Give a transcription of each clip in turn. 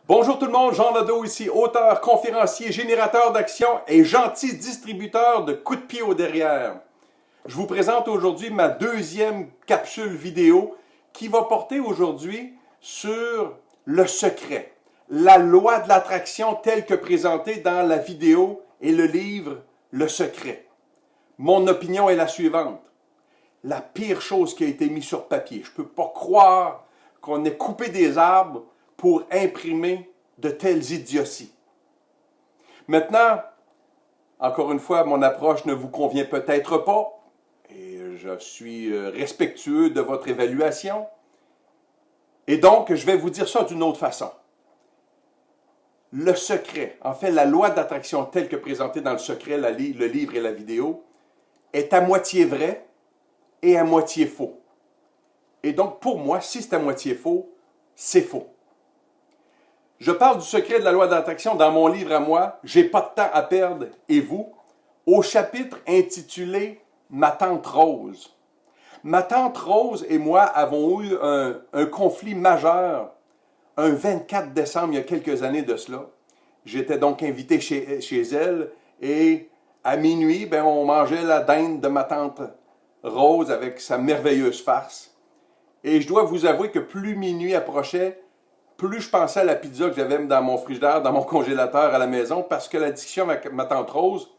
Bonjour tout le monde, Jean Nadeau ici, auteur, conférencier, générateur d'actions et gentil distributeur de coups de pied au derrière. Je vous présente aujourd'hui ma deuxième capsule vidéo qui va porter aujourd'hui sur le secret, la loi de l'attraction telle que présentée dans la vidéo et le livre Le Secret. Mon opinion est la suivante. La pire chose qui a été mise sur papier. Je ne peux pas croire qu'on ait coupé des arbres pour imprimer de telles idioties. Maintenant, encore une fois, mon approche ne vous convient peut-être pas, et je suis respectueux de votre évaluation, et donc je vais vous dire ça d'une autre façon. Le secret, en fait la loi d'attraction telle que présentée dans le secret, le livre et la vidéo, est à moitié vrai et à moitié faux. Et donc pour moi, si c'est à moitié faux, c'est faux. Je parle du secret de la loi d'attraction dans mon livre à moi, J'ai pas de temps à perdre et vous, au chapitre intitulé Ma tante Rose. Ma tante Rose et moi avons eu un conflit majeur un 24 décembre, il y a quelques années de cela. J'étais donc invité chez elle et à minuit, on mangeait la dinde de ma tante Rose avec sa merveilleuse farce. Et je dois vous avouer que plus minuit approchait, plus je pensais à la pizza que j'avais dans mon frigidaire, dans mon congélateur à la maison, parce que la discussion avec ma tante Rose,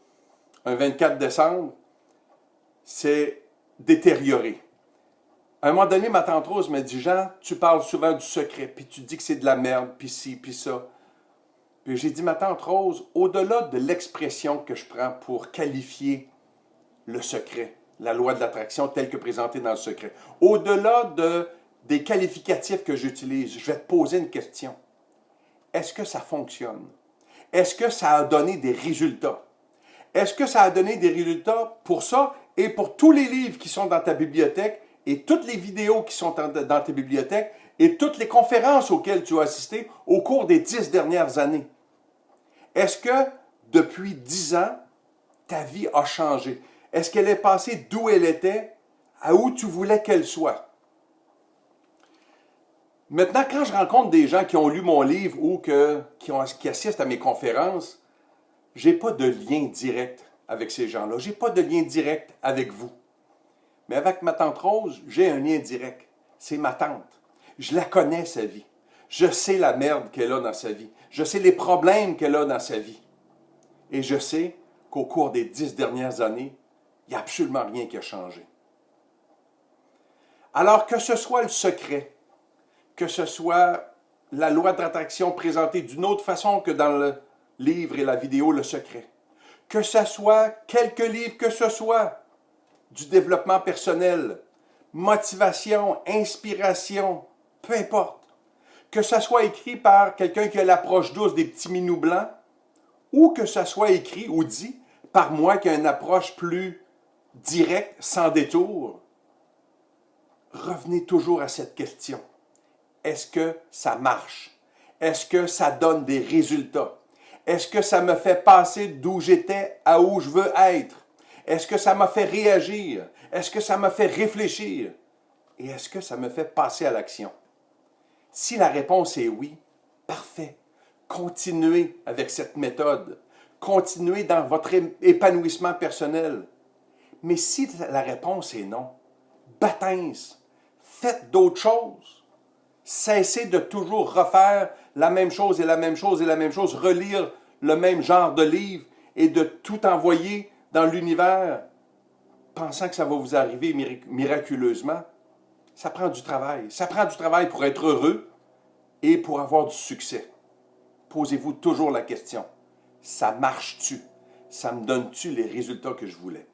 un 24 décembre, s'est détériorée. À un moment donné, ma tante Rose m'a dit « Jean, tu parles souvent du secret, puis tu dis que c'est de la merde, puis ci, puis ça. » Puis j'ai dit « Ma tante Rose, au-delà de l'expression que je prends pour qualifier le secret, la loi de l'attraction telle que présentée dans le secret, au-delà des qualificatifs que j'utilise, je vais te poser une question. Est-ce que ça fonctionne? Est-ce que ça a donné des résultats? Est-ce que ça a donné des résultats pour ça et pour tous les livres qui sont dans ta bibliothèque et toutes les vidéos qui sont dans ta bibliothèque et toutes les conférences auxquelles tu as assisté au cours des 10 dernières années? Est-ce que depuis 10 ans, ta vie a changé? Est-ce qu'elle est passée d'où elle était à où tu voulais qu'elle soit? Maintenant, quand je rencontre des gens qui ont lu mon livre ou qui assistent à mes conférences, je n'ai pas de lien direct avec ces gens-là. Je n'ai pas de lien direct avec vous. Mais avec ma tante Rose, j'ai un lien direct. C'est ma tante. Je la connais, sa vie. Je sais la merde qu'elle a dans sa vie. Je sais les problèmes qu'elle a dans sa vie. Et je sais qu'au cours des 10 dernières années, il n'y a absolument rien qui a changé. Alors que ce soit le secret, que ce soit la loi de l'attraction présentée d'une autre façon que dans le livre et la vidéo Le Secret, que ce soit quelques livres que ce soit, du développement personnel, motivation, inspiration, peu importe, que ce soit écrit par quelqu'un qui a l'approche douce des petits minous blancs, ou que ce soit écrit ou dit par moi qui a une approche plus directe, sans détour, revenez toujours à cette question. Est-ce que ça marche? Est-ce que ça donne des résultats? Est-ce que ça me fait passer d'où j'étais à où je veux être? Est-ce que ça m'a fait réagir? Est-ce que ça m'a fait réfléchir? Et est-ce que ça me fait passer à l'action? Si la réponse est oui, parfait. Continuez avec cette méthode. Continuez dans votre épanouissement personnel. Mais si la réponse est non, baptême, faites d'autres choses. Cessez de toujours refaire la même chose et la même chose et la même chose, relire le même genre de livre et de tout envoyer dans l'univers, pensant que ça va vous arriver miraculeusement. Ça prend du travail. Ça prend du travail pour être heureux et pour avoir du succès. Posez-vous toujours la question, ça marche-tu? Ça me donne-tu les résultats que je voulais?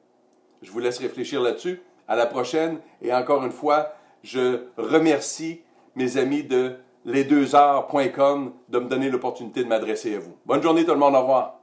Je vous laisse réfléchir là-dessus. À la prochaine. Et encore une fois, je remercie mes amis de les2heures.com de me donner l'opportunité de m'adresser à vous. Bonne journée tout le monde, au revoir.